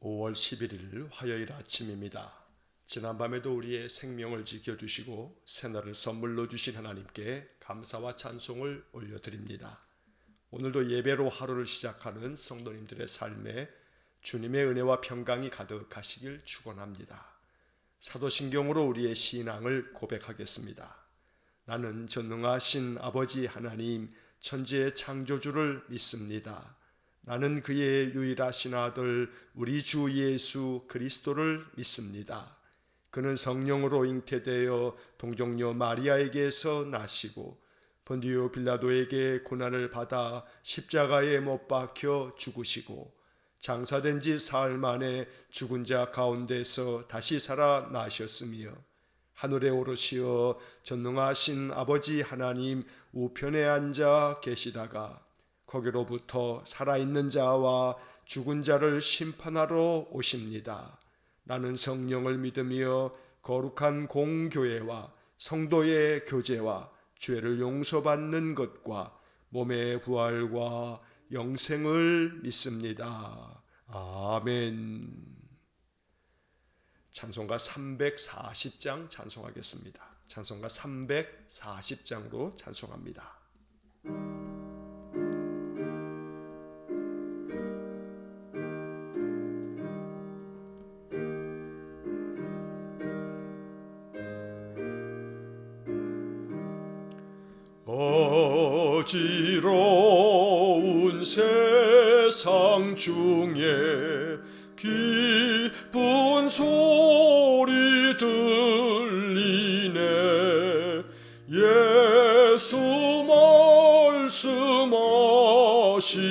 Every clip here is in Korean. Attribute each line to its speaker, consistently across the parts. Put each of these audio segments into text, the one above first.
Speaker 1: 5월 11일 화요일 아침입니다. 지난밤에도 우리의 생명을 지켜주시고 새날을 선물로 주신 하나님께 감사와 찬송을 올려드립니다. 오늘도 예배로 하루를 시작하는 성도님들의 삶에 주님의 은혜와 평강이 가득하시길 축원합니다. 사도신경으로 우리의 신앙을 고백하겠습니다. 나는 전능하신 아버지 하나님 천지의 창조주를 믿습니다. 나는 그의 유일하신 아들 우리 주 예수 그리스도를 믿습니다. 그는 성령으로 잉태되어 동정녀 마리아에게서 나시고 본디오 빌라도에게 고난을 받아 십자가에 못 박혀 죽으시고 장사된 지 사흘 만에 죽은 자 가운데서 다시 살아나셨으며 하늘에 오르시어 전능하신 아버지 하나님 우편에 앉아 계시다가 거기로부터 살아있는 자와 죽은 자를 심판하러 오십니다. 나는 성령을 믿으며 거룩한 공교회와 성도의 교제와 죄를 용서받는 것과 몸의 부활과 영생을 믿습니다. 아멘. 찬송가 340장 찬송하겠습니다. 찬송가 340장으로 찬송합니다. 어지러운 세상 중에 기쁜 소리 들리네. 예수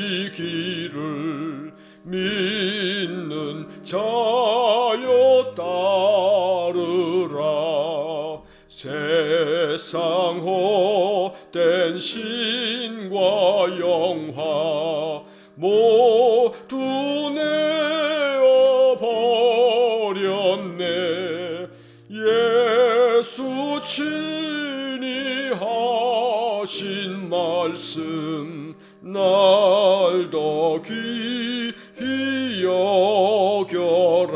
Speaker 1: 말씀하시기를 믿는 자여 따르라. 세상 헛된 신과 영화 모두 내어버렸네. 예수 친히 하신 말씀 날 더 귀히 여겨라.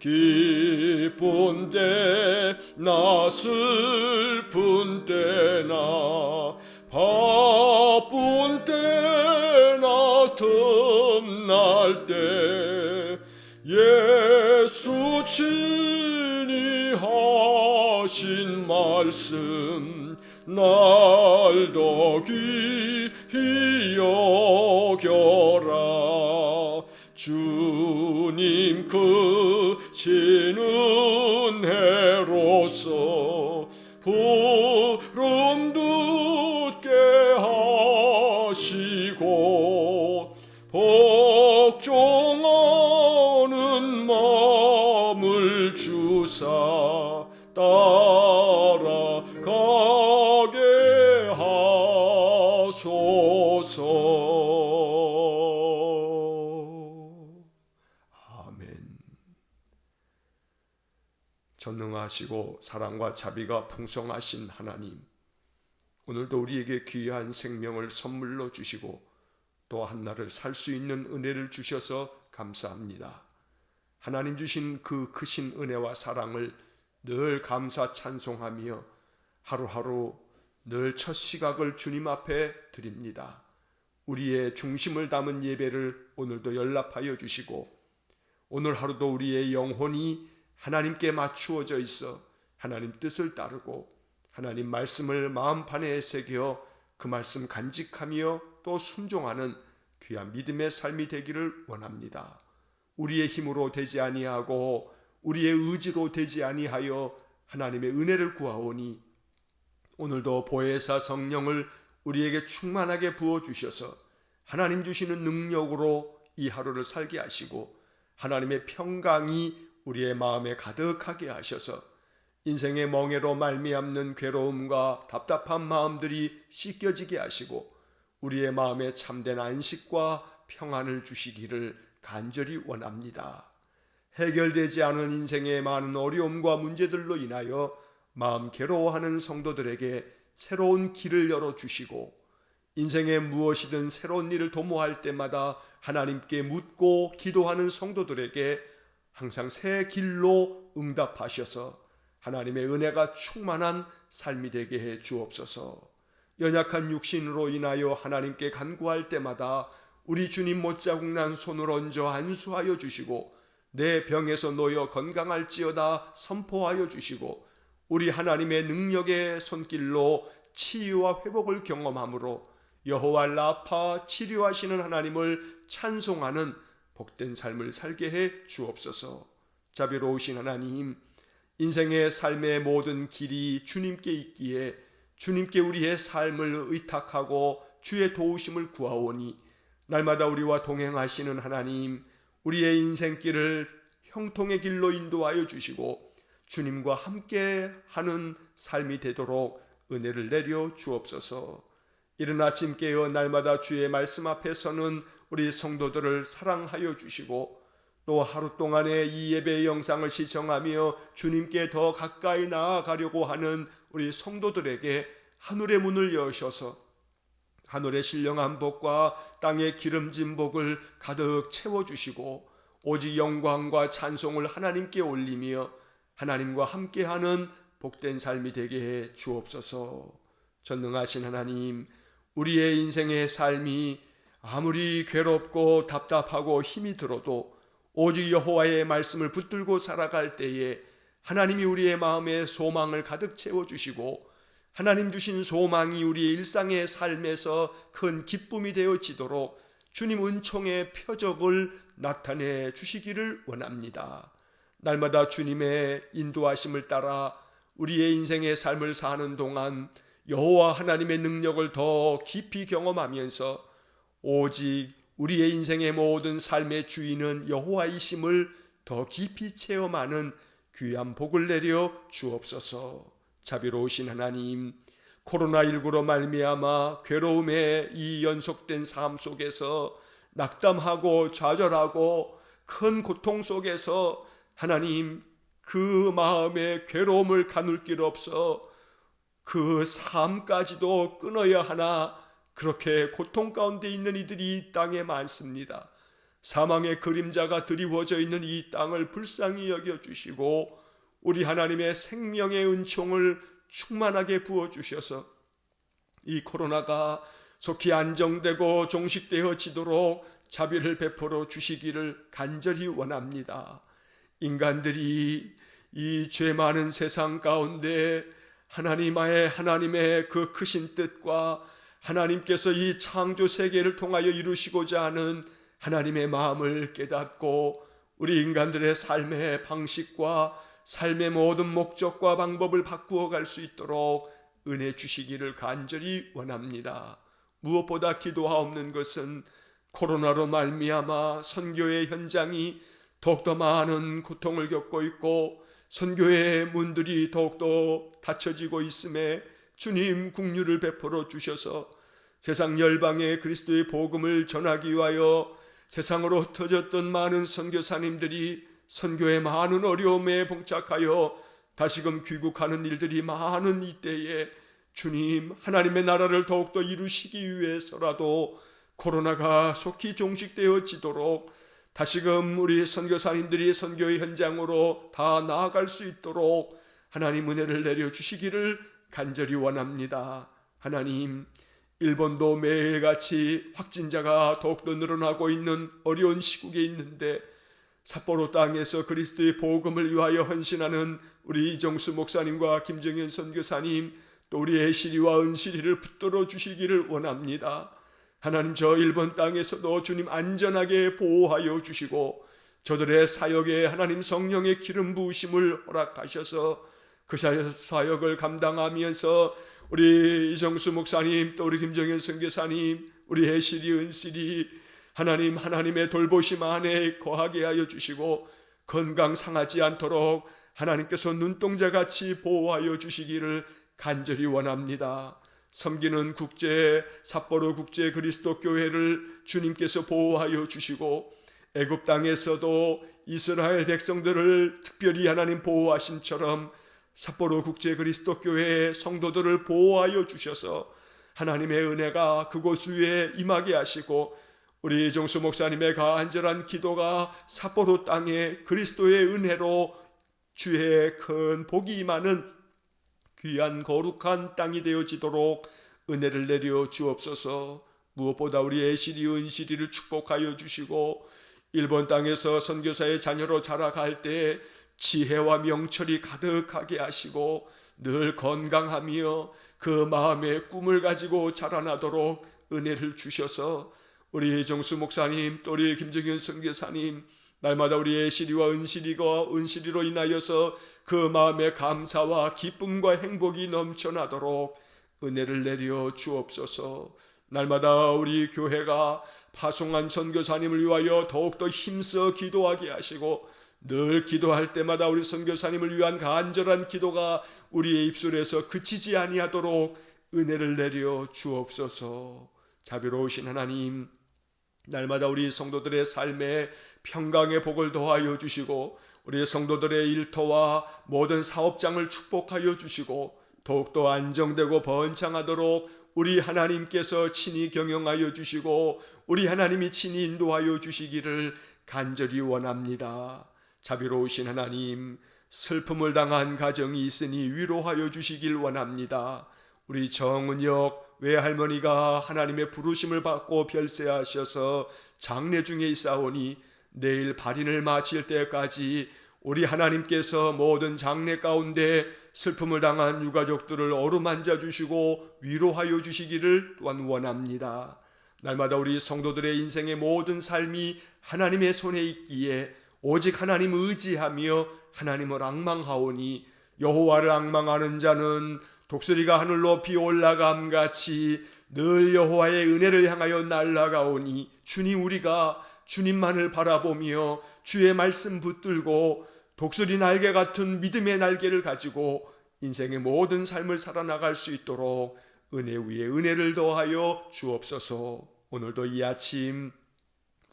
Speaker 1: 기쁜 때나 슬픈 때나 바쁜 때나 틈날 때 예수 친히 하신 말씀 날 더 귀히 여겨라. 주님 크신 은혜로서 부름듣게 하시고 복종하는 마음을 주사 따라가게 하소서. 전능하시고 사랑과 자비가 풍성하신 하나님, 오늘도 우리에게 귀한 생명을 선물로 주시고 또 한날을 살 수 있는 은혜를 주셔서 감사합니다. 하나님 주신 그 크신 은혜와 사랑을 늘 감사 찬송하며 하루하루 늘 첫 시각을 주님 앞에 드립니다. 우리의 중심을 담은 예배를 오늘도 연락하여 주시고 오늘 하루도 우리의 영혼이 하나님께 맞추어져 있어 하나님 뜻을 따르고 하나님 말씀을 마음판에 새겨 그 말씀 간직하며 또 순종하는 귀한 믿음의 삶이 되기를 원합니다. 우리의 힘으로 되지 아니하고 우리의 의지로 되지 아니하여 하나님의 은혜를 구하오니 오늘도 보혜사 성령을 우리에게 충만하게 부어주셔서 하나님 주시는 능력으로 이 하루를 살게 하시고 하나님의 평강이 우리의 마음에 가득하게 하셔서 인생의 멍에로 말미암는 괴로움과 답답한 마음들이 씻겨지게 하시고 우리의 마음에 참된 안식과 평안을 주시기를 간절히 원합니다. 해결되지 않은 인생의 많은 어려움과 문제들로 인하여 마음 괴로워하는 성도들에게 새로운 길을 열어주시고 인생에 무엇이든 새로운 일을 도모할 때마다 하나님께 묻고 기도하는 성도들에게 항상 새 길로 응답하셔서 하나님의 은혜가 충만한 삶이 되게 해 주옵소서. 연약한 육신으로 인하여 하나님께 간구할 때마다 우리 주님 못자국 난 손을 얹어 안수하여 주시고 내 병에서 놓여 건강할지어다 선포하여 주시고 우리 하나님의 능력의 손길로 치유와 회복을 경험함으로 여호와 라파 치료하시는 하나님을 찬송하는 복된 삶을 살게 해 주옵소서. 자비로우신 하나님, 인생의 삶의 모든 길이 주님께 있기에 주님께 우리의 삶을 의탁하고 주의 도우심을 구하오니 날마다 우리와 동행하시는 하나님, 우리의 인생길을 형통의 길로 인도하여 주시고 주님과 함께 하는 삶이 되도록 은혜를 내려 주옵소서. 이른 아침 깨어 날마다 주의 말씀 앞에 서는 우리 성도들을 사랑하여 주시고 또 하루 동안의 이 예배의 영상을 시청하며 주님께 더 가까이 나아가려고 하는 우리 성도들에게 하늘의 문을 여셔서 하늘의 신령한 복과 땅의 기름진 복을 가득 채워주시고 오직 영광과 찬송을 하나님께 올리며 하나님과 함께하는 복된 삶이 되게 해 주옵소서. 전능하신 하나님, 우리의 인생의 삶이 아무리 괴롭고 답답하고 힘이 들어도 오직 여호와의 말씀을 붙들고 살아갈 때에 하나님이 우리의 마음에 소망을 가득 채워주시고 하나님 주신 소망이 우리의 일상의 삶에서 큰 기쁨이 되어지도록 주님 은총의 표적을 나타내 주시기를 원합니다. 날마다 주님의 인도하심을 따라 우리의 인생의 삶을 사는 동안 여호와 하나님의 능력을 더 깊이 경험하면서 오직 우리의 인생의 모든 삶의 주인은 여호와이심을 더 깊이 체험하는 귀한 복을 내려 주옵소서. 자비로우신 하나님, 코로나19로 말미암아 괴로움의 이 연속된 삶 속에서 낙담하고 좌절하고 큰 고통 속에서 하나님 그 마음의 괴로움을 가눌 길 없어 그 삶까지도 끊어야 하나 그렇게 고통 가운데 있는 이들이 이 땅에 많습니다. 사망의 그림자가 드리워져 있는 이 땅을 불쌍히 여겨주시고 우리 하나님의 생명의 은총을 충만하게 부어주셔서 이 코로나가 속히 안정되고 종식되어지도록 자비를 베풀어 주시기를 간절히 원합니다. 인간들이 이 죄 많은 세상 가운데 하나님의 그 크신 뜻과 하나님께서 이 창조 세계를 통하여 이루시고자 하는 하나님의 마음을 깨닫고 우리 인간들의 삶의 방식과 삶의 모든 목적과 방법을 바꾸어 갈 수 있도록 은혜 주시기를 간절히 원합니다. 무엇보다 기도하옵는 것은 코로나로 말미암아 선교의 현장이 더욱더 많은 고통을 겪고 있고 선교의 문들이 더욱더 닫혀지고 있음에 주님 긍휼을 베풀어 주셔서 세상 열방에 그리스도의 복음을 전하기 위하여 세상으로 흩어졌던 많은 선교사님들이 선교의 많은 어려움에 봉착하여 다시금 귀국하는 일들이 많은 이때에 주님 하나님의 나라를 더욱더 이루시기 위해서라도 코로나가 속히 종식되어지도록 다시금 우리 선교사님들이 선교의 현장으로 다 나아갈 수 있도록 하나님 은혜를 내려주시기를 간절히 원합니다. 하나님, 일본도 매일같이 확진자가 더욱더 늘어나고 있는 어려운 시국에 있는데 삿포로 땅에서 그리스도의 복음을 위하여 헌신하는 우리 이정수 목사님과 김정현 선교사님 또 우리 애시리와 은시리를 붙들어 주시기를 원합니다. 하나님, 저 일본 땅에서도 주님 안전하게 보호하여 주시고 저들의 사역에 하나님 성령의 기름 부으심을 허락하셔서 그 사역을 감당하면서 우리 이정수 목사님 또 우리 김정현 선교사님 우리 애시리 은시리 하나님의 돌보심 안에 거하게 하여 주시고 건강 상하지 않도록 하나님께서 눈동자같이 보호하여 주시기를 간절히 원합니다. 섬기는 국제 삿포로 국제 그리스도 교회를 주님께서 보호하여 주시고 애굽 땅에서도 이스라엘 백성들을 특별히 하나님 보호하심처럼 삿포로 국제 그리스도 교회의 성도들을 보호하여 주셔서 하나님의 은혜가 그곳 위에 임하게 하시고 우리 정수 목사님의 간절한 기도가 삿포로 땅에 그리스도의 은혜로 주의 큰 복이 임하는 귀한 거룩한 땅이 되어지도록 은혜를 내려 주옵소서. 무엇보다 우리 애실이 은실이를 축복하여 주시고 일본 땅에서 선교사의 자녀로 자라갈 때 지혜와 명철이 가득하게 하시고 늘 건강하며 그 마음의 꿈을 가지고 자라나도록 은혜를 주셔서 우리 정수 목사님 또 우리 김정현 선교사님 날마다 우리 애실이와 은실이로 인하여서 그 마음의 감사와 기쁨과 행복이 넘쳐나도록 은혜를 내려 주옵소서. 날마다 우리 교회가 파송한 선교사님을 위하여 더욱더 힘써 기도하게 하시고 늘 기도할 때마다 우리 선교사님을 위한 간절한 기도가 우리의 입술에서 그치지 아니하도록 은혜를 내려 주옵소서. 자비로우신 하나님, 날마다 우리 성도들의 삶에 평강의 복을 더하여 주시고 우리 성도들의 일터와 모든 사업장을 축복하여 주시고 더욱더 안정되고 번창하도록 우리 하나님께서 친히 경영하여 주시고 우리 하나님이 친히 인도하여 주시기를 간절히 원합니다. 자비로우신 하나님, 슬픔을 당한 가정이 있으니 위로하여 주시길 원합니다. 우리 정은혁 외할머니가 하나님의 부르심을 받고 별세하셔서 장례 중에 있사오니 내일 발인을 마칠 때까지 우리 하나님께서 모든 장례 가운데 슬픔을 당한 유가족들을 어루만져 주시고 위로하여 주시기를 또한 원합니다. 날마다 우리 성도들의 인생의 모든 삶이 하나님의 손에 있기에 오직 하나님 의지하며 하나님을 앙망하오니 여호와를 앙망하는 자는 독수리가 하늘 높이 올라감 같이 늘 여호와의 은혜를 향하여 날아가오니 주님, 우리가 주님만을 바라보며 주의 말씀 붙들고 독수리 날개 같은 믿음의 날개를 가지고 인생의 모든 삶을 살아나갈 수 있도록 은혜 위에 은혜를 더하여 주옵소서. 오늘도 이 아침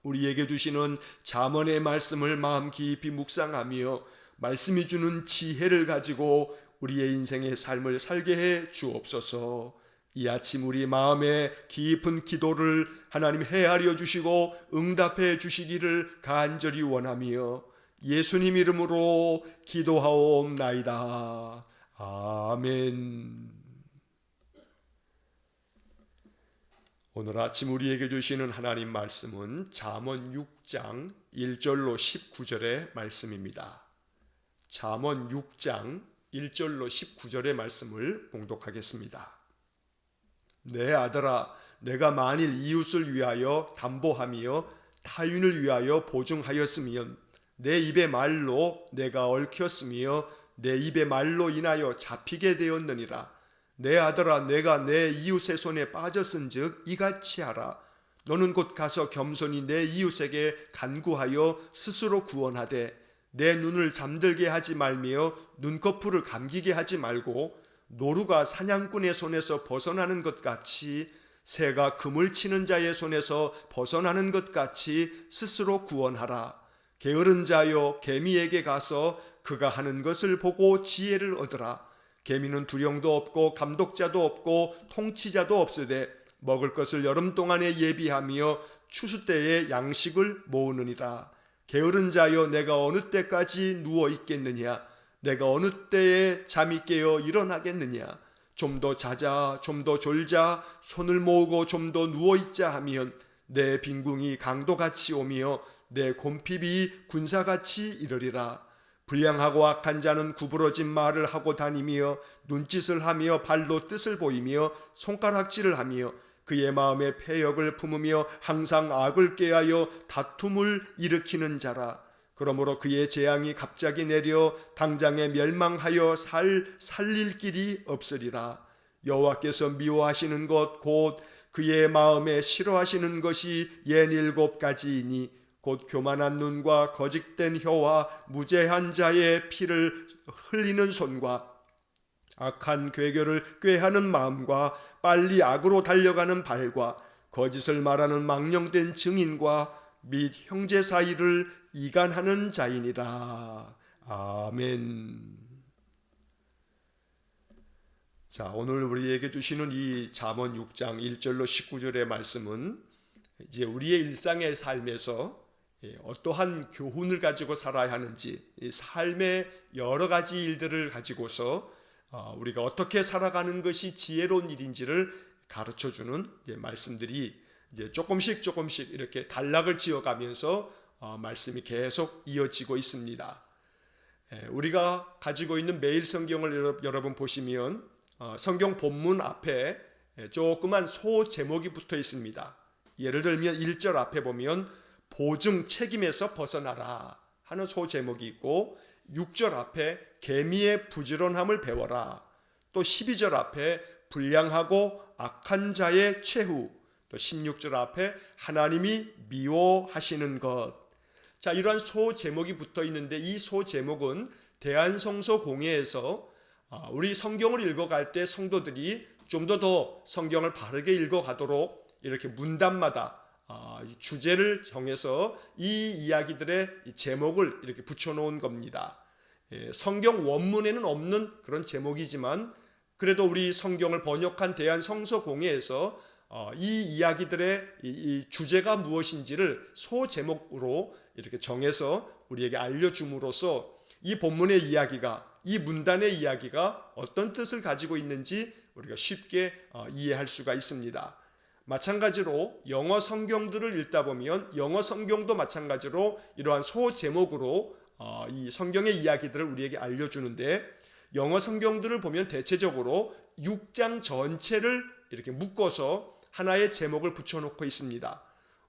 Speaker 1: 우리에게 주시는 잠언의 말씀을 마음 깊이 묵상하며 말씀이 주는 지혜를 가지고 우리의 인생의 삶을 살게 해 주옵소서. 이 아침 우리 마음의 깊은 기도를 하나님 헤아려 주시고 응답해 주시기를 간절히 원하며 예수님 이름으로 기도하옵나이다. 아멘. 오늘 아침 우리에게 주시는 하나님 말씀은 잠언 6장 1절로 19절의 말씀입니다. 잠언 6장 1절로 19절의 말씀을 봉독하겠습니다. 내 아들아, 내가 만일 이웃을 위하여 담보하며 타인을 위하여 보증하였으면 내 입의 말로 내가 얽혔으며 내 입의 말로 인하여 잡히게 되었느니라. 내 아들아, 내가 내 이웃의 손에 빠졌은즉 이같이 하라. 너는 곧 가서 겸손히 내 이웃에게 간구하여 스스로 구원하되 내 눈을 잠들게 하지 말며 눈꺼풀을 감기게 하지 말고 노루가 사냥꾼의 손에서 벗어나는 것 같이 새가 그물 치는 자의 손에서 벗어나는 것 같이 스스로 구원하라. 게으른 자여, 개미에게 가서 그가 하는 것을 보고 지혜를 얻으라. 개미는 두령도 없고 감독자도 없고 통치자도 없으되 먹을 것을 여름 동안에 예비하며 추수 때에 양식을 모으느니라. 게으른 자여, 내가 어느 때까지 누워 있겠느냐? 내가 어느 때에 잠이 깨어 일어나겠느냐? 좀 더 자자, 좀 더 졸자, 손을 모으고 좀 더 누워 있자 하면 내 빈궁이 강도같이 오며 내 곰핍이 군사같이 이르리라. 불량하고 악한 자는 구부러진 말을 하고 다니며 눈짓을 하며 발로 뜻을 보이며 손가락질을 하며 그의 마음에 패역을 품으며 항상 악을 꾀하여 다툼을 일으키는 자라. 그러므로 그의 재앙이 갑자기 내려 당장에 멸망하여 살릴 길이 없으리라. 여호와께서 미워하시는 것 곧 그의 마음에 싫어하시는 것이 67가지이니 곧 교만한 눈과 거짓된 혀와 무죄한 자의 피를 흘리는 손과 악한 괴결을 꾀하는 마음과 빨리 악으로 달려가는 발과 거짓을 말하는 망령된 증인과 및 형제 사이를 이간하는 자이니라. 아멘. 자, 오늘 우리에게 주시는 이 잠언 6장 1절로 19절의 말씀은 이제 우리의 일상의 삶에서 어떠한 교훈을 가지고 살아야 하는지, 이 삶의 여러 가지 일들을 가지고서 우리가 어떻게 살아가는 것이 지혜로운 일인지를 가르쳐주는 말씀들이 이제 조금씩 이렇게 단락을 지어가면서 말씀이 계속 이어지고 있습니다. 우리가 가지고 있는 매일 성경을 여러분 보시면 성경 본문 앞에 조그만 소 제목이 붙어 있습니다. 예를 들면 1절 앞에 보면 보증 책임에서 벗어나라 하는 소 제목이 있고, 6절 앞에 개미의 부지런함을 배워라, 또 12절 앞에 불량하고 악한 자의 최후, 또 16절 앞에 하나님이 미워하시는 것. 자, 이러한 소 제목이 붙어 있는데, 이 소 제목은 대한성서공회에서 우리 성경을 읽어갈 때 성도들이 좀 더 성경을 바르게 읽어가도록 이렇게 문단마다 주제를 정해서 이 이야기들의 제목을 이렇게 붙여놓은 겁니다. 성경 원문에는 없는 그런 제목이지만 그래도 우리 성경을 번역한 대한성서공회에서 이 이야기들의 이 주제가 무엇인지를 소제목으로 이렇게 정해서 우리에게 알려줌으로써 이 본문의 이야기가, 이 문단의 이야기가 어떤 뜻을 가지고 있는지 우리가 쉽게 이해할 수가 있습니다. 마찬가지로 영어 성경들을 읽다 보면 영어 성경도 마찬가지로 이러한 소제목으로 이 성경의 이야기들을 우리에게 알려주는데, 영어 성경들을 보면 대체적으로 6장 전체를 이렇게 묶어서 하나의 제목을 붙여놓고 있습니다.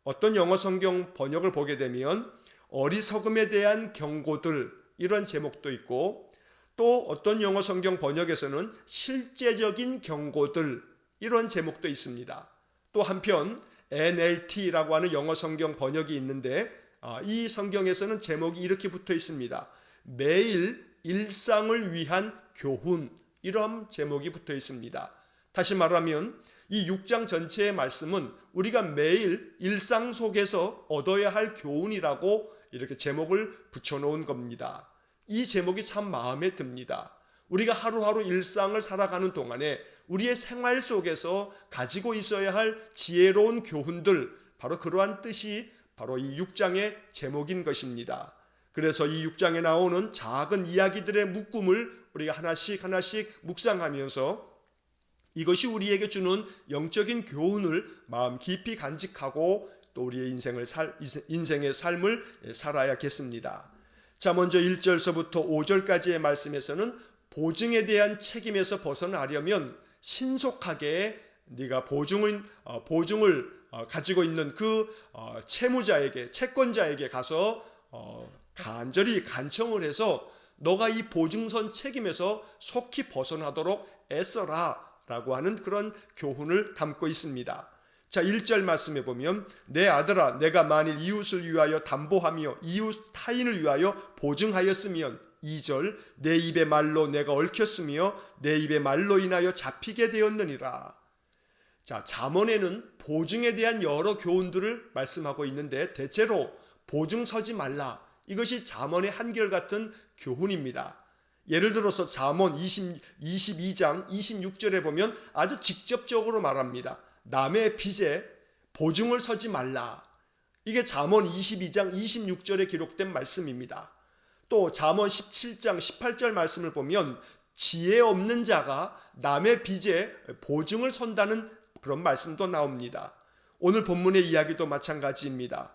Speaker 1: 어떤 영어 성경 번역을 보게 되면 어리석음에 대한 경고들, 이런 제목도 있고, 또 어떤 영어 성경 번역에서는 실제적인 경고들, 이런 제목도 있습니다. 또 한편 NLT라고 하는 영어 성경 번역이 있는데 이 성경에서는 제목이 이렇게 붙어 있습니다. 매일 일상을 위한 교훈, 이런 제목이 붙어 있습니다. 다시 말하면 이 6장 전체의 말씀은 우리가 매일 일상 속에서 얻어야 할 교훈이라고 이렇게 제목을 붙여놓은 겁니다. 이 제목이 참 마음에 듭니다. 우리가 하루하루 일상을 살아가는 동안에 우리의 생활 속에서 가지고 있어야 할 지혜로운 교훈들, 바로 그러한 뜻이 바로 이 6장의 제목인 것입니다. 그래서 이 6장에 나오는 작은 이야기들의 묶음을 우리가 하나씩 묵상하면서 이것이 우리에게 주는 영적인 교훈을 마음 깊이 간직하고 또 우리의 인생의 삶을 살아야겠습니다. 자, 먼저 1절서부터 5절까지의 말씀에서는 보증에 대한 책임에서 벗어나려면 신속하게 네가 보증을 가지고 있는 그 채무자에게, 채권자에게 가서 간절히 간청을 해서 너가 이 보증선 책임에서 속히 벗어나도록 애써라 라고 하는 그런 교훈을 담고 있습니다. 자, 1절 말씀에 보면 내 아들아, 내가 만일 이웃을 위하여 담보하며 이웃 타인을 위하여 보증하였으면, 2절 내 입의 말로 내가 얽혔으며 내 입의 말로 인하여 잡히게 되었느니라. 자, 잠언에는 보증에 대한 여러 교훈들을 말씀하고 있는데 대체로 보증 서지 말라, 이것이 잠언의 한결같은 교훈입니다. 예를 들어서 잠언 22장 26절에 보면 아주 직접적으로 말합니다. 남의 빚에 보증을 서지 말라. 이게 잠언 22장 26절에 기록된 말씀입니다. 또 잠언 17장 18절 말씀을 보면 지혜 없는 자가 남의 빚에 보증을 선다는 그런 말씀도 나옵니다. 오늘 본문의 이야기도 마찬가지입니다.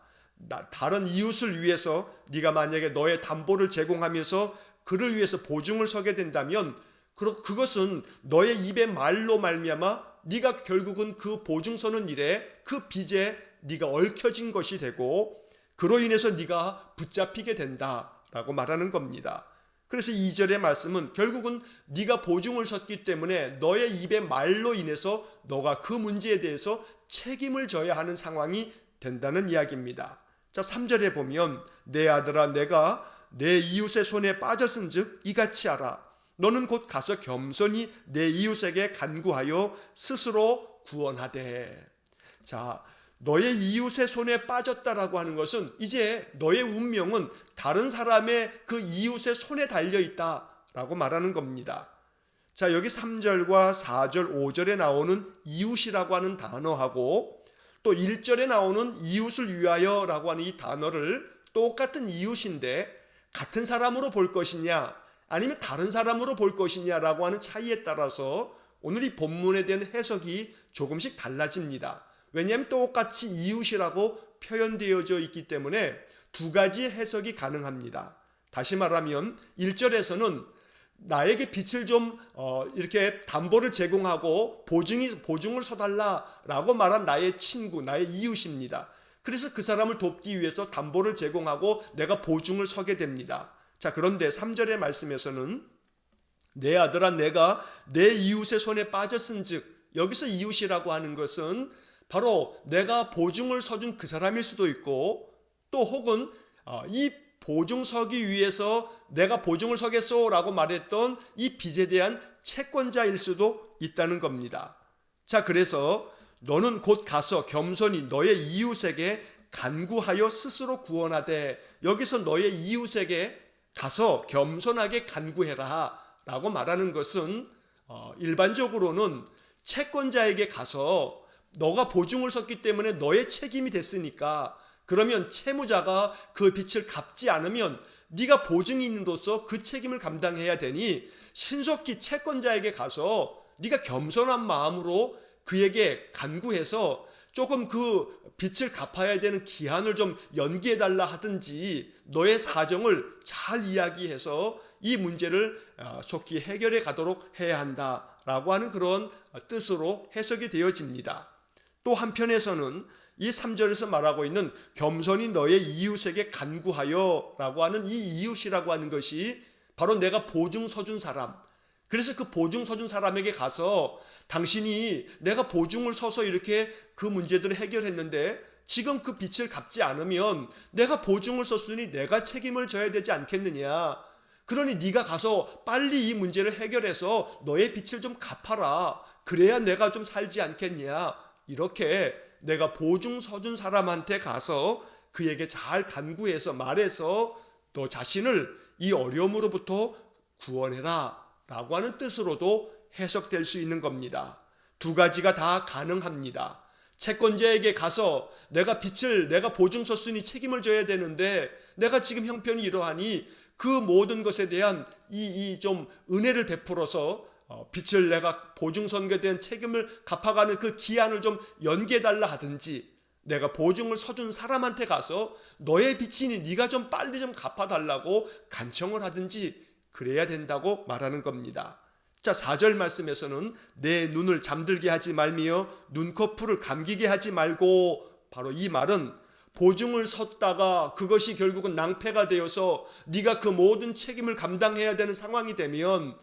Speaker 1: 다른 이웃을 위해서 네가 만약에 너의 담보를 제공하면서 그를 위해서 보증을 서게 된다면 그것은 너의 입의 말로 말미암아 네가 결국은 그 보증 서는 일에 그 빚에 네가 얽혀진 것이 되고 그로 인해서 네가 붙잡히게 된다라고 말하는 겁니다. 그래서 2절의 말씀은 결국은 네가 보증을 섰기 때문에 너의 입의 말로 인해서 너가 그 문제에 대해서 책임을 져야 하는 상황이 된다는 이야기입니다. 자, 3절에 보면 내 아들아, 내가 내 이웃의 손에 빠졌은즉 이같이 하라. 너는 곧 가서 겸손히 내 이웃에게 간구하여 스스로 구원하되. 자, 너의 이웃의 손에 빠졌다라고 하는 것은 이제 너의 운명은 다른 사람의 그 이웃의 손에 달려있다라고 말하는 겁니다. 자, 여기 3절과 4절, 5절에 나오는 이웃이라고 하는 단어하고 또 1절에 나오는 이웃을 위하여라고 하는 이 단어를 똑같은 이웃인데 같은 사람으로 볼 것이냐 아니면 다른 사람으로 볼 것이냐라고 하는 차이에 따라서 오늘 이 본문에 대한 해석이 조금씩 달라집니다. 왜냐하면 똑같이 이웃이라고 표현되어져 있기 때문에 두 가지 해석이 가능합니다. 다시 말하면 1절에서는 나에게 빚을 좀 이렇게 담보를 제공하고 보증을 서달라라고 말한 나의 친구, 나의 이웃입니다. 그래서 그 사람을 돕기 위해서 담보를 제공하고 내가 보증을 서게 됩니다. 자, 그런데 3절의 말씀에서는 내 아들아 내가 내 이웃의 손에 빠졌은즉, 여기서 이웃이라고 하는 것은 바로 내가 보증을 서준 그 사람일 수도 있고 또 혹은 이 보증 서기 위해서 내가 보증을 서겠소라고 말했던 이 빚에 대한 채권자일 수도 있다는 겁니다. 자, 그래서 너는 곧 가서 겸손히 너의 이웃에게 간구하여 스스로 구원하되, 여기서 너의 이웃에게 가서 겸손하게 간구해라 라고 말하는 것은 일반적으로는 채권자에게 가서 너가 보증을 섰기 때문에 너의 책임이 됐으니까 그러면 채무자가 그 빚을 갚지 않으면 네가 보증인으로서 그 책임을 감당해야 되니 신속히 채권자에게 가서 네가 겸손한 마음으로 그에게 간구해서 조금 그 빚을 갚아야 되는 기한을 좀 연기해달라 하든지 너의 사정을 잘 이야기해서 이 문제를 속히 해결해 가도록 해야 한다라고 하는 그런 뜻으로 해석이 되어집니다. 또 한편에서는 이 3절에서 말하고 있는 겸손히 너의 이웃에게 간구하여 라고 하는 이 이웃이라고 하는 것이 바로 내가 보증 서준 사람, 그래서 그 보증 서준 사람에게 가서 당신이 내가 보증을 서서 이렇게 그 문제들을 해결했는데 지금 그 빚을 갚지 않으면 내가 보증을 썼으니 내가 책임을 져야 되지 않겠느냐, 그러니 네가 가서 빨리 이 문제를 해결해서 너의 빚을 좀 갚아라, 그래야 내가 좀 살지 않겠냐, 이렇게 내가 보증 서준 사람한테 가서 그에게 잘 간구해서 말해서 너 자신을 이 어려움으로부터 구원해라 라고 하는 뜻으로도 해석될 수 있는 겁니다. 두 가지가 다 가능합니다. 채권자에게 가서 내가 보증 섰으니 책임을 져야 되는데 내가 지금 형편이 이러하니 그 모든 것에 대한 좀 은혜를 베풀어서 빚을 내가 보증 선거에 대한 책임을 갚아가는 그 기한을 좀 연기해달라 하든지, 내가 보증을 서준 사람한테 가서 너의 빚이니 네가 좀 빨리 좀 갚아달라고 간청을 하든지 그래야 된다고 말하는 겁니다. 자, 4절 말씀에서는 내 눈을 잠들게 하지 말며 눈꺼풀을 감기게 하지 말고, 바로 이 말은 보증을 섰다가 그것이 결국은 낭패가 되어서 네가 그 모든 책임을 감당해야 되는 상황이 되면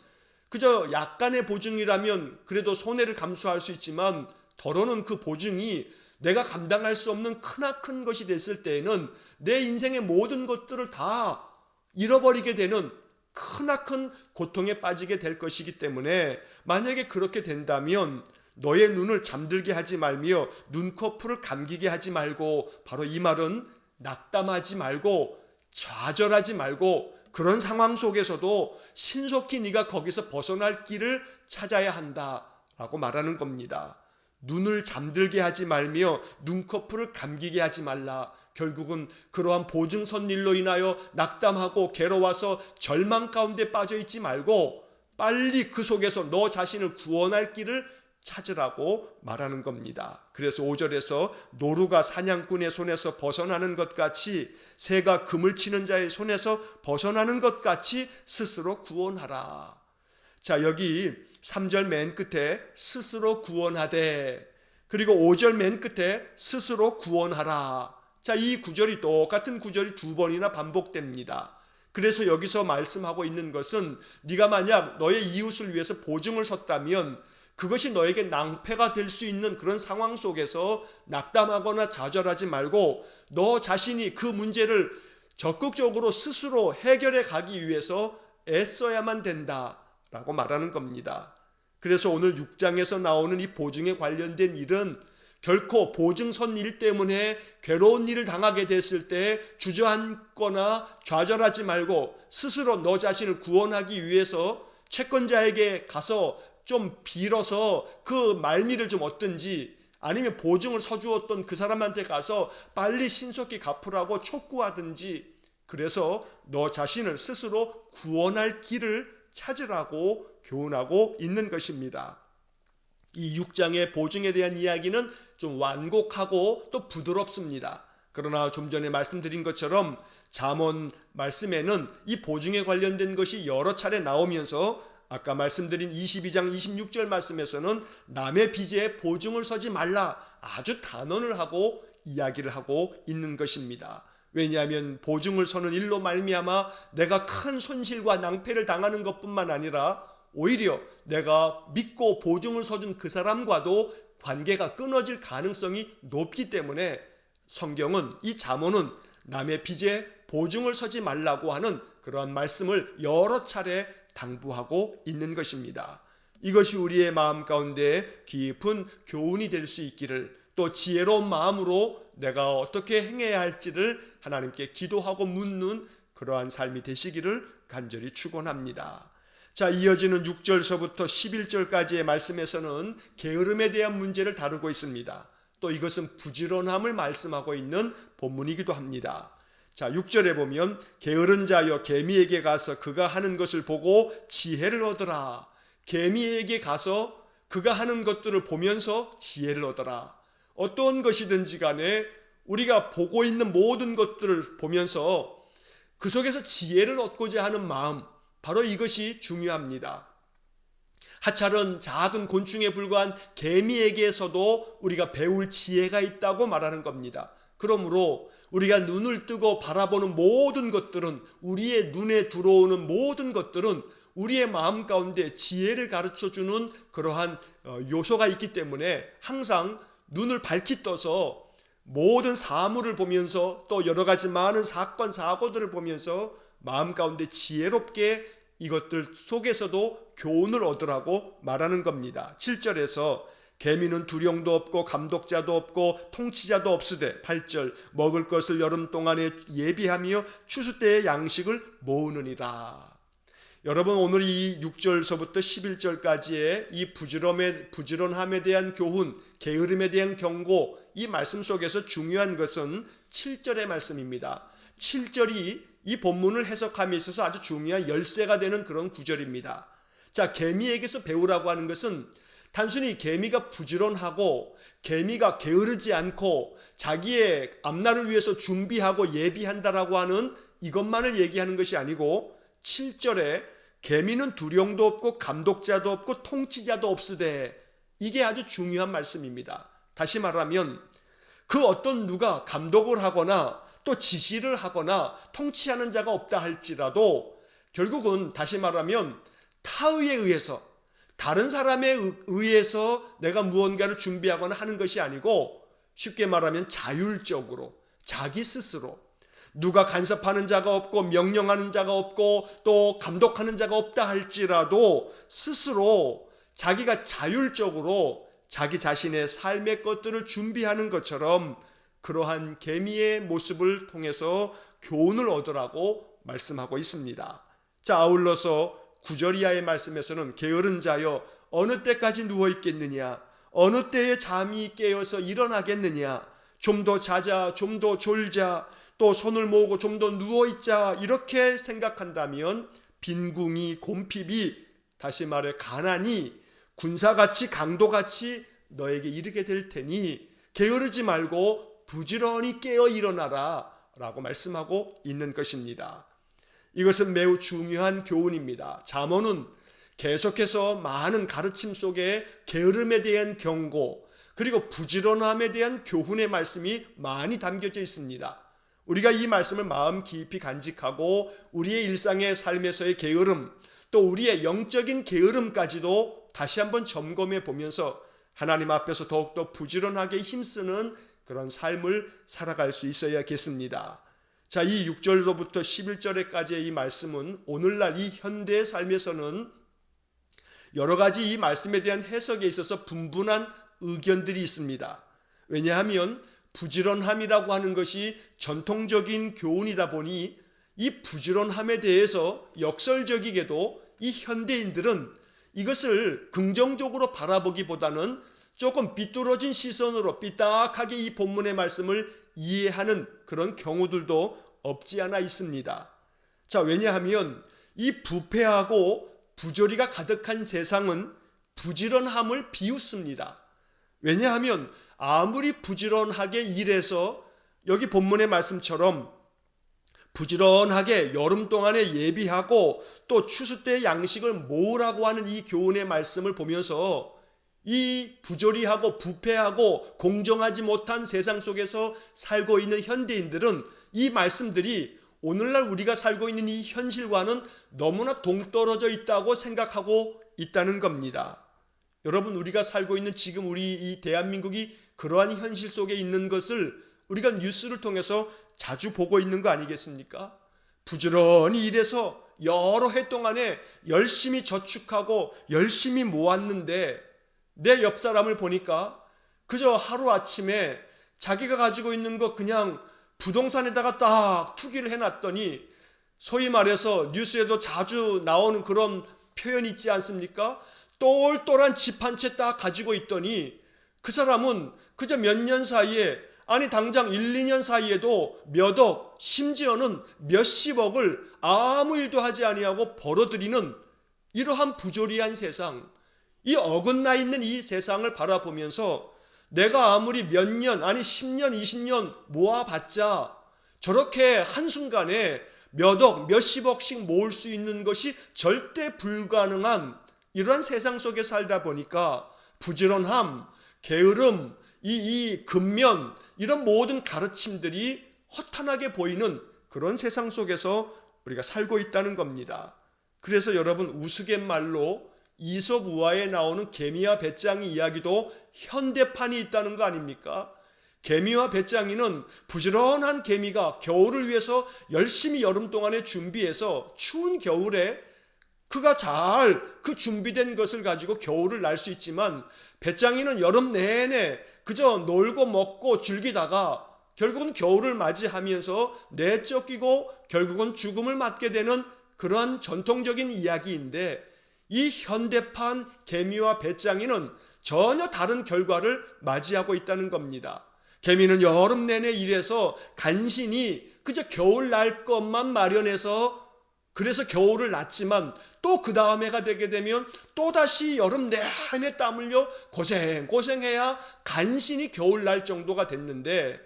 Speaker 1: 그저 약간의 보증이라면 그래도 손해를 감수할 수 있지만 더러는 그 보증이 내가 감당할 수 없는 크나큰 것이 됐을 때에는 내 인생의 모든 것들을 다 잃어버리게 되는 크나큰 고통에 빠지게 될 것이기 때문에 만약에 그렇게 된다면 너의 눈을 잠들게 하지 말며 눈꺼풀을 감기게 하지 말고, 바로 이 말은 낙담하지 말고 좌절하지 말고 그런 상황 속에서도 신속히 네가 거기서 벗어날 길을 찾아야 한다라고 말하는 겁니다. 눈을 잠들게 하지 말며 눈꺼풀을 감기게 하지 말라. 결국은 그러한 보증선 일로 인하여 낙담하고 괴로워서 절망 가운데 빠져 있지 말고 빨리 그 속에서 너 자신을 구원할 길을 찾으라고 말하는 겁니다. 그래서 5절에서 노루가 사냥꾼의 손에서 벗어나는 것 같이 새가 그물 치는 자의 손에서 벗어나는 것 같이 스스로 구원하라. 자, 여기 3절 맨 끝에 스스로 구원하되, 그리고 5절 맨 끝에 스스로 구원하라. 자, 이 구절이 똑같은 구절이 두 번이나 반복됩니다. 그래서 여기서 말씀하고 있는 것은 네가 만약 너의 이웃을 위해서 보증을 섰다면 그것이 너에게 낭패가 될 수 있는 그런 상황 속에서 낙담하거나 좌절하지 말고 너 자신이 그 문제를 적극적으로 스스로 해결해 가기 위해서 애써야만 된다라고 말하는 겁니다. 그래서 오늘 6장에서 나오는 이 보증에 관련된 일은 결코 보증선 일 때문에 괴로운 일을 당하게 됐을 때 주저앉거나 좌절하지 말고 스스로 너 자신을 구원하기 위해서 채권자에게 가서 좀 빌어서 그 말미를 좀 얻든지, 아니면 보증을 서주었던 그 사람한테 가서 빨리 신속히 갚으라고 촉구하든지, 그래서 너 자신을 스스로 구원할 길을 찾으라고 교훈하고 있는 것입니다. 이 6장의 보증에 대한 이야기는 좀 완곡하고 또 부드럽습니다. 그러나 좀 전에 말씀드린 것처럼 잠언 말씀에는 이 보증에 관련된 것이 여러 차례 나오면서 아까 말씀드린 22장 26절 말씀에서는 남의 빚에 보증을 서지 말라, 아주 단언을 하고 이야기를 하고 있는 것입니다. 왜냐하면 보증을 서는 일로 말미암아 내가 큰 손실과 낭패를 당하는 것뿐만 아니라 오히려 내가 믿고 보증을 서준 그 사람과도 관계가 끊어질 가능성이 높기 때문에 성경은, 이 잠언은 남의 빚에 보증을 서지 말라고 하는 그러한 말씀을 여러 차례 당부하고 있는 것입니다. 이것이 우리의 마음 가운데 깊은 교훈이 될 수 있기를, 또 지혜로운 마음으로 내가 어떻게 행해야 할지를 하나님께 기도하고 묻는 그러한 삶이 되시기를 간절히 축원합니다. 자, 이어지는 6절서부터 11절까지의 말씀에서는 게으름에 대한 문제를 다루고 있습니다. 또 이것은 부지런함을 말씀하고 있는 본문이기도 합니다. 자, 6절에 보면 게으른 자여 개미에게 가서 그가 하는 것을 보고 지혜를 얻으라. 개미에게 가서 그가 하는 것들을 보면서 지혜를 얻어라. 어떤 것이든지 간에 우리가 보고 있는 모든 것들을 보면서 그 속에서 지혜를 얻고자 하는 마음, 바로 이것이 중요합니다. 하찮은 작은 곤충에 불과한 개미에게서도 우리가 배울 지혜가 있다고 말하는 겁니다. 그러므로 우리가 눈을 뜨고 바라보는 모든 것들은, 우리의 눈에 들어오는 모든 것들은 우리의 마음 가운데 지혜를 가르쳐주는 그러한 요소가 있기 때문에 항상 눈을 밝히 떠서 모든 사물을 보면서 또 여러 가지 많은 사건 사고들을 보면서 마음 가운데 지혜롭게 이것들 속에서도 교훈을 얻으라고 말하는 겁니다. 7절에서 개미는 두령도 없고 감독자도 없고 통치자도 없으되, 8절 먹을 것을 여름 동안에 예비하며 추수 때의 양식을 모으느니라. 여러분, 오늘 이 6절서부터 11절까지의 이 부지런함에 대한 교훈, 게으름에 대한 경고, 이 말씀 속에서 중요한 것은 7절의 말씀입니다. 7절이 이 본문을 해석함에 있어서 아주 중요한 열쇠가 되는 그런 구절입니다. 자, 개미에게서 배우라고 하는 것은 단순히 개미가 부지런하고 개미가 게으르지 않고 자기의 앞날을 위해서 준비하고 예비한다라고 하는 이것만을 얘기하는 것이 아니고, 7절에 개미는 두령도 없고 감독자도 없고 통치자도 없으되, 이게 아주 중요한 말씀입니다. 다시 말하면 그 어떤 누가 감독을 하거나 또 지시를 하거나 통치하는 자가 없다 할지라도 결국은 다시 말하면 타의에 의해서, 다른 사람에 의해서 내가 무언가를 준비하거나 하는 것이 아니고, 쉽게 말하면 자율적으로 자기 스스로, 누가 간섭하는 자가 없고 명령하는 자가 없고 또 감독하는 자가 없다 할지라도 스스로 자기가 자율적으로 자기 자신의 삶의 것들을 준비하는 것처럼 그러한 개미의 모습을 통해서 교훈을 얻으라고 말씀하고 있습니다. 자, 아울러서 9절 이하의 말씀에서는 게으른 자여 어느 때까지 누워 있겠느냐, 어느 때에 잠이 깨어서 일어나겠느냐, 좀 더 자자, 좀 더 졸자, 또 손을 모으고 좀 더 누워있자, 이렇게 생각한다면 빈궁이, 곰핍이, 다시 말해 가난이 군사같이 강도같이 너에게 이르게 될 테니 게으르지 말고 부지런히 깨어 일어나라 라고 말씀하고 있는 것입니다. 이것은 매우 중요한 교훈입니다. 잠언은 계속해서 많은 가르침 속에 게으름에 대한 경고, 그리고 부지런함에 대한 교훈의 말씀이 많이 담겨져 있습니다. 우리가 이 말씀을 마음 깊이 간직하고 우리의 일상의 삶에서의 게으름, 또 우리의 영적인 게으름까지도 다시 한번 점검해 보면서 하나님 앞에서 더욱더 부지런하게 힘쓰는 그런 삶을 살아갈 수 있어야겠습니다. 자, 이 6절로부터 11절에까지의 이 말씀은 오늘날 이 현대의 삶에서는 여러 가지 이 말씀에 대한 해석에 있어서 분분한 의견들이 있습니다. 왜냐하면 부지런함이라고 하는 것이 전통적인 교훈이다 보니 이 부지런함에 대해서 역설적이게도 이 현대인들은 이것을 긍정적으로 바라보기보다는 조금 삐뚤어진 시선으로 삐딱하게 이 본문의 말씀을 이해하는 그런 경우들도 없지 않아 있습니다. 자, 왜냐하면 이 부패하고 부조리가 가득한 세상은 부지런함을 비웃습니다. 왜냐하면 아무리 부지런하게 일해서 여기 본문의 말씀처럼 부지런하게 여름 동안에 예비하고 또 추수 때 양식을 모으라고 하는 이 교훈의 말씀을 보면서 이 부조리하고 부패하고 공정하지 못한 세상 속에서 살고 있는 현대인들은 이 말씀들이 오늘날 우리가 살고 있는 이 현실과는 너무나 동떨어져 있다고 생각하고 있다는 겁니다. 여러분, 우리가 살고 있는 지금 우리 이 대한민국이 그러한 현실 속에 있는 것을 우리가 뉴스를 통해서 자주 보고 있는 거 아니겠습니까? 부지런히 일해서 여러 해 동안에 열심히 저축하고 열심히 모았는데 내 옆 사람을 보니까 그저 하루아침에 자기가 가지고 있는 거 그냥 부동산에다가 딱 투기를 해놨더니 소위 말해서 뉴스에도 자주 나오는 그런 표현이 있지 않습니까? 똘똘한 집 한 채 딱 가지고 있더니 그 사람은 그저 몇 년 사이에, 아니 당장 1, 2년 사이에도 몇 억, 심지어는 몇십억을 아무 일도 하지 아니하고 벌어들이는 이러한 부조리한 세상, 이 어긋나 있는 이 세상을 바라보면서 내가 아무리 몇 년, 아니 10년, 20년 모아봤자 저렇게 한순간에 몇 억, 몇십억씩 모을 수 있는 것이 절대 불가능한 이러한 세상 속에 살다 보니까 부지런함, 게으름, 이 근면, 이런 모든 가르침들이 허탄하게 보이는 그런 세상 속에서 우리가 살고 있다는 겁니다. 그래서 여러분, 우스갯말로 이솝 우화에 나오는 개미와 배짱이 이야기도 현대판이 있다는 거 아닙니까? 개미와 배짱이는 부지런한 개미가 겨울을 위해서 열심히 여름 동안에 준비해서 추운 겨울에 그가 잘 그 준비된 것을 가지고 겨울을 날 수 있지만 배짱이는 여름 내내 그저 놀고 먹고 즐기다가 결국은 겨울을 맞이하면서 내쫓기고 결국은 죽음을 맞게 되는 그러한 전통적인 이야기인데, 이 현대판 개미와 배짱이는 전혀 다른 결과를 맞이하고 있다는 겁니다. 개미는 여름 내내 일해서 간신히 그저 겨울 날 것만 마련해서 그래서 겨울을 났지만 또 그 다음 해가 되게 되면 또다시 여름 내내 땀 흘려 고생해야 간신히 겨울 날 정도가 됐는데,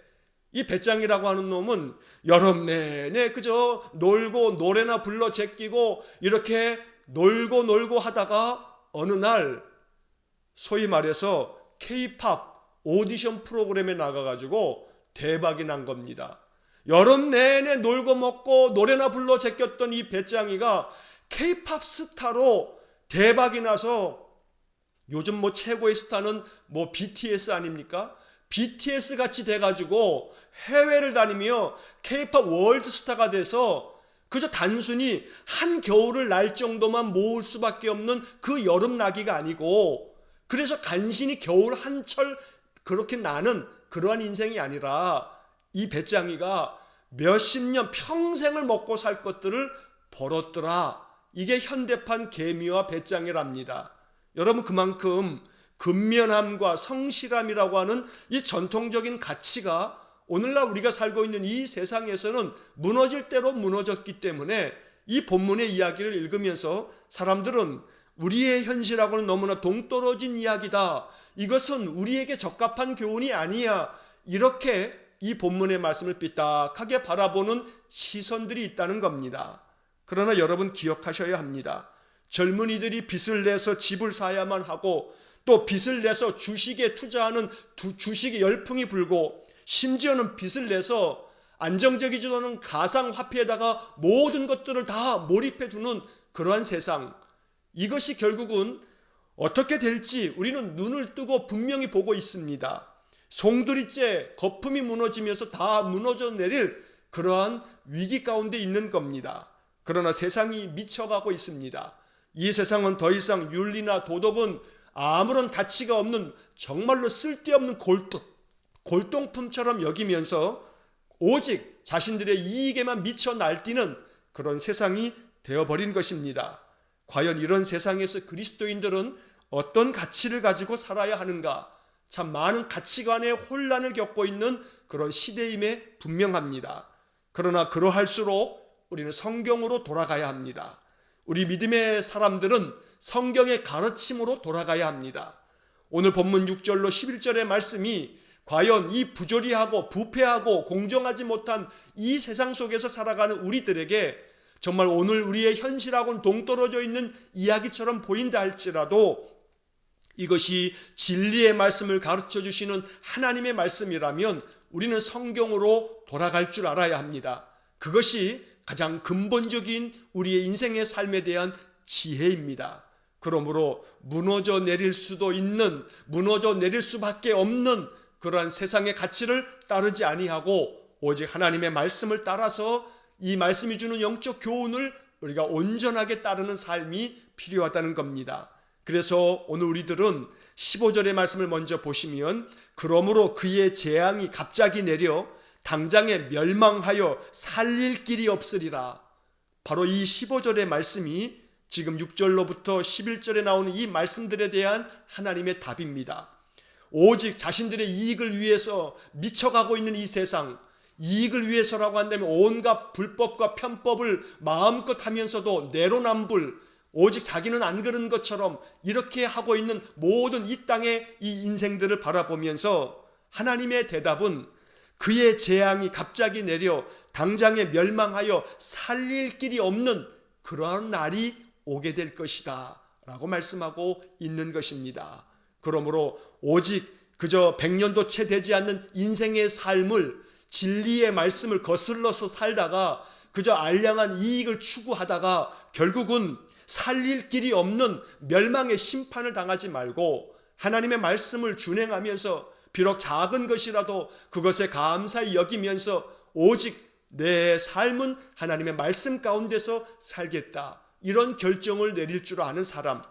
Speaker 1: 이 배짱이라고 하는 놈은 여름 내내 그저 놀고 노래나 불러 제끼고 이렇게 놀고 하다가 어느 날 소위 말해서 K-팝 오디션 프로그램에 나가가지고 대박이 난 겁니다. 여름 내내 놀고 먹고 노래나 불러 제꼈던 이 배짱이가 K-팝 스타로 대박이 나서 요즘 뭐 최고의 스타는 뭐 BTS 아닙니까? BTS 같이 돼가지고 해외를 다니며 K-팝 월드 스타가 돼서 그저 단순히 한 겨울을 날 정도만 모을 수밖에 없는 그 여름 나기가 아니고, 그래서 간신히 겨울 한철 그렇게 나는 그러한 인생이 아니라 이 배짱이가 몇십 년 평생을 먹고 살 것들을 벌었더라. 이게 현대판 개미와 배짱이랍니다. 여러분, 그만큼 근면함과 성실함이라고 하는 이 전통적인 가치가 오늘날 우리가 살고 있는 이 세상에서는 무너질 대로 무너졌기 때문에 이 본문의 이야기를 읽으면서 사람들은 우리의 현실하고는 너무나 동떨어진 이야기다, 이것은 우리에게 적합한 교훈이 아니야, 이렇게 이 본문의 말씀을 삐딱하게 바라보는 시선들이 있다는 겁니다. 그러나 여러분, 기억하셔야 합니다. 젊은이들이 빚을 내서 집을 사야만 하고 또 빚을 내서 주식에 투자하는 주식에 열풍이 불고 심지어는 빚을 내서 안정적이지도 않은 가상화폐에다가 모든 것들을 다 몰입해 두는 그러한 세상, 이것이 결국은 어떻게 될지 우리는 눈을 뜨고 분명히 보고 있습니다. 송두리째 거품이 무너지면서 다 무너져 내릴 그러한 위기 가운데 있는 겁니다. 그러나 세상이 미쳐가고 있습니다. 이 세상은 더 이상 윤리나 도덕은 아무런 가치가 없는 정말로 쓸데없는 골동품처럼 여기면서 오직 자신들의 이익에만 미쳐 날뛰는 그런 세상이 되어버린 것입니다. 과연 이런 세상에서 그리스도인들은 어떤 가치를 가지고 살아야 하는가? 참 많은 가치관의 혼란을 겪고 있는 그런 시대임에 분명합니다. 그러나 그러할수록 우리는 성경으로 돌아가야 합니다. 우리 믿음의 사람들은 성경의 가르침으로 돌아가야 합니다. 오늘 본문 6절로 11절의 말씀이 과연 이 부조리하고 부패하고 공정하지 못한 이 세상 속에서 살아가는 우리들에게 정말 오늘 우리의 현실하고는 동떨어져 있는 이야기처럼 보인다 할지라도 이것이 진리의 말씀을 가르쳐 주시는 하나님의 말씀이라면 우리는 성경으로 돌아갈 줄 알아야 합니다. 그것이 가장 근본적인 우리의 인생의 삶에 대한 지혜입니다. 그러므로 무너져 내릴 수도 있는, 무너져 내릴 수밖에 없는 그러한 세상의 가치를 따르지 아니하고 오직 하나님의 말씀을 따라서 이 말씀이 주는 영적 교훈을 우리가 온전하게 따르는 삶이 필요하다는 겁니다. 그래서 오늘 우리들은 15절의 말씀을 먼저 보시면 그러므로 그의 재앙이 갑자기 내려 당장에 멸망하여 살릴 길이 없으리라. 바로 이 15절의 말씀이 지금 6절로부터 11절에 나오는 이 말씀들에 대한 하나님의 답입니다. 오직 자신들의 이익을 위해서 미쳐가고 있는 이 세상, 이익을 위해서라고 한다면 온갖 불법과 편법을 마음껏 하면서도 내로남불, 오직 자기는 안 그런 것처럼 이렇게 하고 있는 모든 이 땅의 이 인생들을 바라보면서 하나님의 대답은 그의 재앙이 갑자기 내려 당장에 멸망하여 살릴 길이 없는 그러한 날이 오게 될 것이다 라고 말씀하고 있는 것입니다. 그러므로 오직 그저 100년도 채 되지 않는 인생의 삶을 진리의 말씀을 거슬러서 살다가 그저 알량한 이익을 추구하다가 결국은 살릴 길이 없는 멸망의 심판을 당하지 말고 하나님의 말씀을 준행하면서 비록 작은 것이라도 그것에 감사히 여기면서 오직 내 삶은 하나님의 말씀 가운데서 살겠다, 이런 결정을 내릴 줄 아는 사람,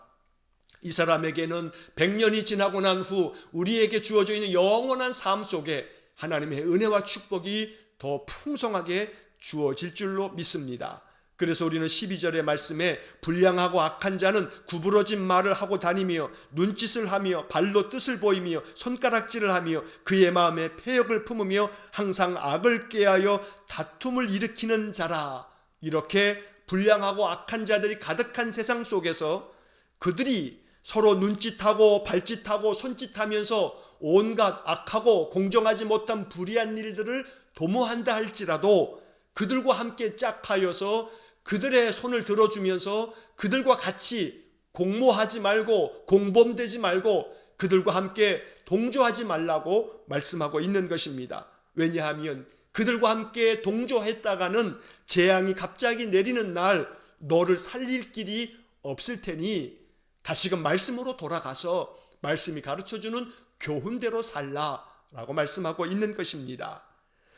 Speaker 1: 이 사람에게는 100년이 지나고 난 후 우리에게 주어져 있는 영원한 삶 속에 하나님의 은혜와 축복이 더 풍성하게 주어질 줄로 믿습니다. 그래서 우리는 12절의 말씀에 불량하고 악한 자는 구부러진 말을 하고 다니며 눈짓을 하며 발로 뜻을 보이며 손가락질을 하며 그의 마음에 패역을 품으며 항상 악을 꾀하여 다툼을 일으키는 자라. 이렇게 불량하고 악한 자들이 가득한 세상 속에서 그들이 서로 눈짓하고 발짓하고 손짓하면서 온갖 악하고 공정하지 못한 불의한 일들을 도모한다 할지라도 그들과 함께 짝하여서 그들의 손을 들어주면서 그들과 같이 공모하지 말고 공범되지 말고 그들과 함께 동조하지 말라고 말씀하고 있는 것입니다. 왜냐하면 그들과 함께 동조했다가는 재앙이 갑자기 내리는 날 너를 살릴 길이 없을 테니 다시금 말씀으로 돌아가서 말씀이 가르쳐주는 교훈대로 살라라고 말씀하고 있는 것입니다.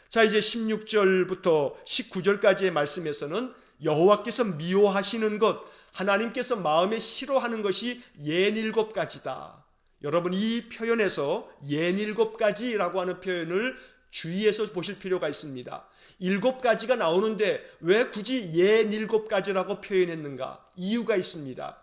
Speaker 1: 자, 이제 16절부터 19절까지의 말씀에서는 여호와께서 미워하시는 것, 하나님께서 마음에 싫어하는 것이 67가지다. 여러분, 이 표현에서 67가지라고 하는 표현을 주의해서 보실 필요가 있습니다. 7가지가 나오는데 왜 굳이 67가지라고 표현했는가? 이유가 있습니다.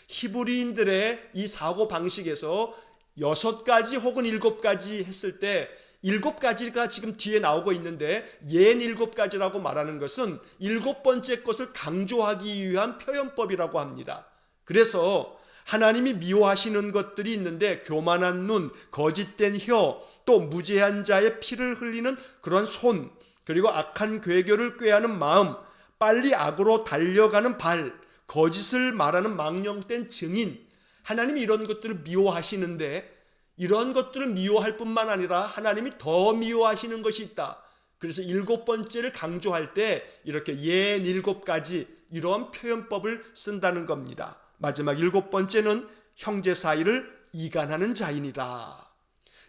Speaker 1: 히브리인들의 이 사고 방식에서 6가지 혹은 7가지 했을 때 7가지가 지금 뒤에 나오고 있는데 67가지라고 말하는 것은 7번째 것을 강조하기 위한 표현법이라고 합니다. 그래서 하나님이 미워하시는 것들이 있는데 교만한 눈, 거짓된 혀, 또 무죄한 자의 피를 흘리는 그런 손, 그리고 악한 괴교를 꾀하는 마음, 빨리 악으로 달려가는 발, 거짓을 말하는 망령된 증인, 하나님이 이런 것들을 미워하시는데 이런 것들을 미워할 뿐만 아니라 하나님이 더 미워하시는 것이 있다. 그래서 7번째를 강조할 때 이렇게 67가지 이런 표현법을 쓴다는 겁니다. 마지막 7번째는 형제 사이를 이간하는 자이니라.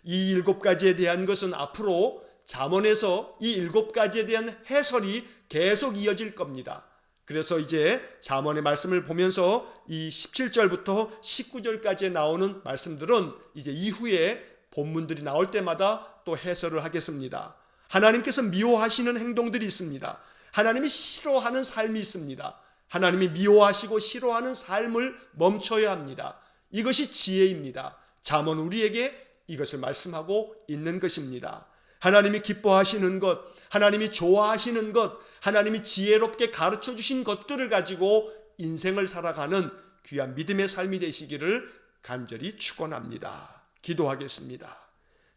Speaker 1: 이 7가지에 대한 것은 앞으로 잠언에서 이 7가지에 대한 해설이 계속 이어질 겁니다. 그래서 이제 잠언의 말씀을 보면서 이 17절부터 19절까지 나오는 말씀들은 이제 이후에 본문들이 나올 때마다 또 해설을 하겠습니다. 하나님께서 미워하시는 행동들이 있습니다. 하나님이 싫어하는 삶이 있습니다. 하나님이 미워하시고 싫어하는 삶을 멈춰야 합니다. 이것이 지혜입니다. 잠언 우리에게 이것을 말씀하고 있는 것입니다. 하나님이 기뻐하시는 것, 하나님이 좋아하시는 것, 하나님이 지혜롭게 가르쳐 주신 것들을 가지고 인생을 살아가는 귀한 믿음의 삶이 되시기를 간절히 축원합니다. 기도하겠습니다.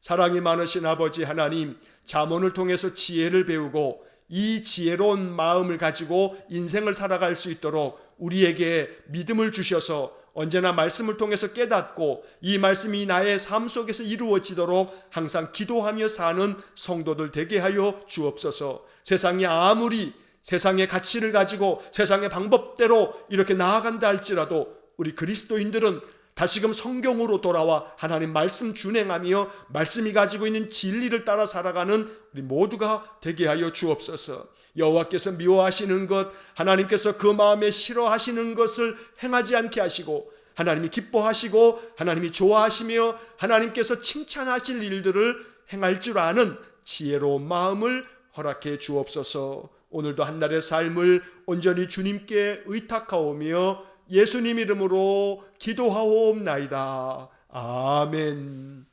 Speaker 1: 사랑이 많으신 아버지 하나님, 잠언을 통해서 지혜를 배우고 이 지혜로운 마음을 가지고 인생을 살아갈 수 있도록 우리에게 믿음을 주셔서 언제나 말씀을 통해서 깨닫고 이 말씀이 나의 삶 속에서 이루어지도록 항상 기도하며 사는 성도들 되게 하여 주옵소서. 세상이 아무리 세상의 가치를 가지고 세상의 방법대로 이렇게 나아간다 할지라도 우리 그리스도인들은 다시금 성경으로 돌아와 하나님 말씀 준행하며 말씀이 가지고 있는 진리를 따라 살아가는 우리 모두가 되게 하여 주옵소서. 여호와께서 미워하시는 것, 하나님께서 그 마음에 싫어하시는 것을 행하지 않게 하시고 하나님이 기뻐하시고 하나님이 좋아하시며 하나님께서 칭찬하실 일들을 행할 줄 아는 지혜로운 마음을 허락해 주옵소서. 오늘도 한날의 삶을 온전히 주님께 의탁하오며 예수님 이름으로 기도하옵나이다. 아멘.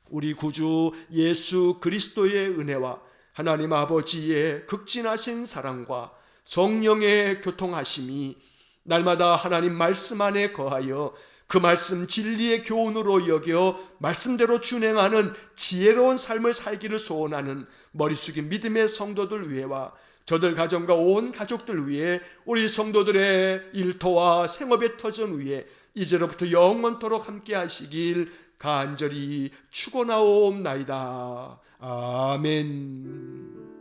Speaker 1: 우리 구주 예수 그리스도의 은혜와 하나님 아버지의 극진하신 사랑과 성령의 교통하심이 날마다 하나님 말씀 안에 거하여 그 말씀 진리의 교훈으로 여겨 말씀대로 준행하는 지혜로운 삶을 살기를 소원하는 머리 숙인 믿음의 성도들 위해와 저들 가정과 온 가족들 위해 우리 성도들의 일터와 생업의 터전 위에 이제로부터 영원토록 함께 하시길 간절히 축원하옵나이다. 아멘.